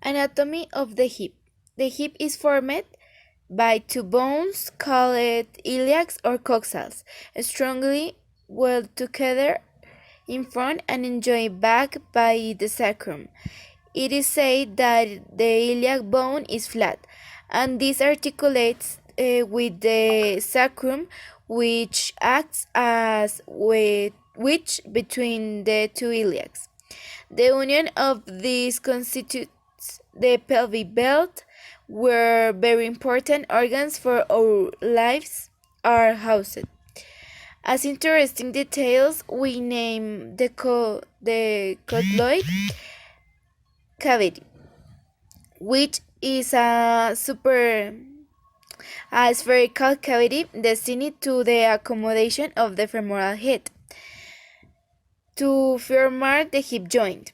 Anatomy of the hip. The hip is formed by two bones called iliacs or coxals, strongly weld together in front and joined back by the sacrum. It is said that the iliac bone is flat, and this articulates with the sacrum, which acts as wedge between the two iliacs. The union of these constitutes the pelvic belt, where very important organs for our lives are housed. As interesting details, we name the cotloid cavity, which is a spherical cavity destined to the accommodation of the femoral head to firm the hip joint.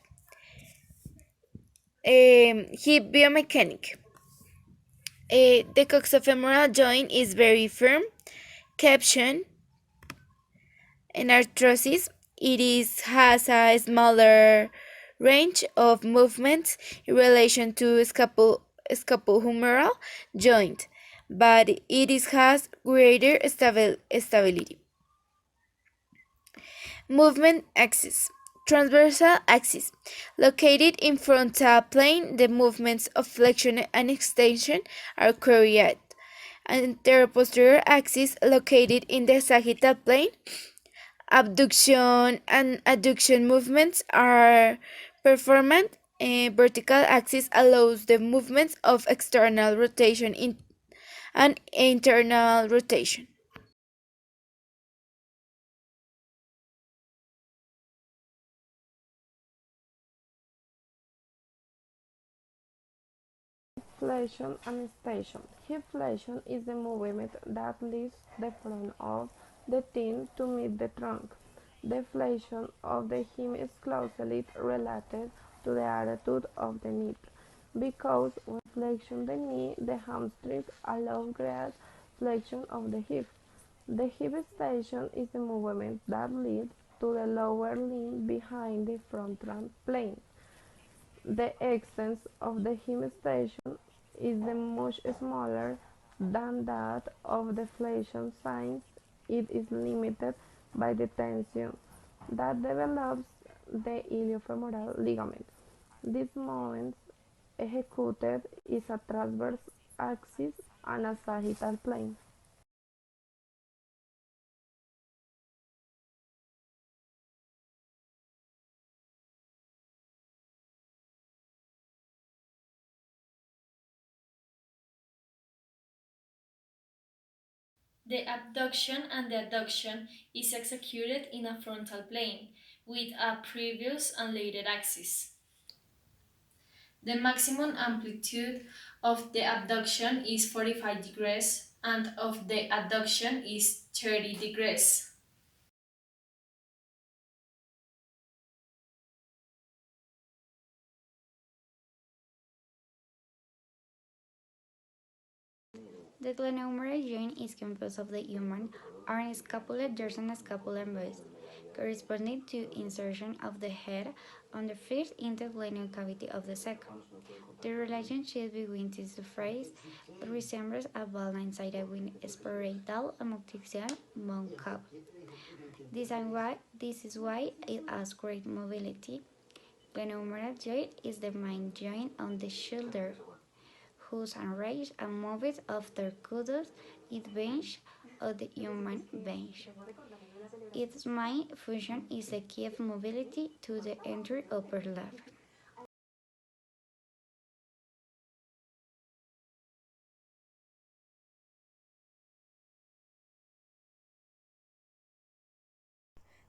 Hip biomechanic. The coxofemoral joint is very firm. Caption: enartrosis. Has a smaller range of movements in relation to scapulohumeral joint, but has greater stability. Movement axis. Transversal axis. Located in frontal plane, the movements of flexion and extension are carried. Anteroposterior axis located in the sagittal plane. Abduction and adduction movements are performed. A vertical axis allows the movements of external rotation and internal rotation. Flexion and extension. Hip flexion is the movement that lifts the front of the thigh to meet the trunk. The flexion of the hip is closely related to the attitude of the knee, because when flexion the knee, the hamstrings allow great flexion of the hip. The hip extension is the movement that leads to the lower limb behind the frontal plane. The extent of the hip station is much smaller than that of the flexion since it is limited by the tension that develops the iliofemoral ligament. These movements executed is a transverse axis and a sagittal plane. The abduction and the adduction is executed in a frontal plane with a previous and later axis. The maximum amplitude of the abduction is 45 degrees and of the adduction is 30 degrees. The glenohumeral joint is composed of the human arm, scapula, dorsal scapula, and base, corresponding to insertion of the head on the first into the glenoid cavity of the second. The relationship between these two phases resembles a ball-line sided with sporadic and multiaxial bone cap. This is why it has great mobility. Glenohumeral joint is the main joint on the shoulder, whose arrange and moves of their kudos is bench of the human bench. Its main function is the key of mobility to the entire upper leg.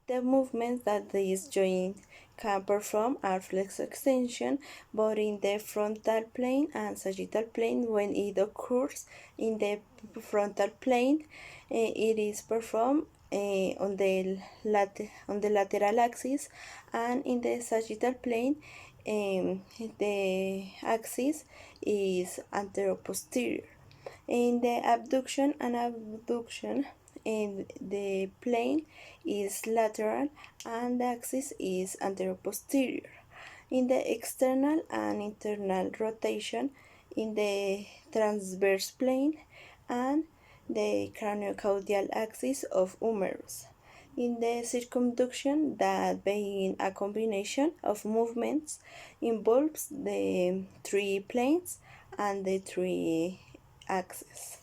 The movements that this joint can perform are flex extension, both in the frontal plane and sagittal plane. When it occurs in the frontal plane, it is performed on the lateral axis, and in the sagittal plane, the axis is anteroposterior. In the abduction and abduction, the plane is lateral and the axis is anteroposterior. in the external and internal rotation in the transverse plane and the craniocaudal axis of humerus. In the circumduction, that being a combination of movements involves the three planes and the three axes.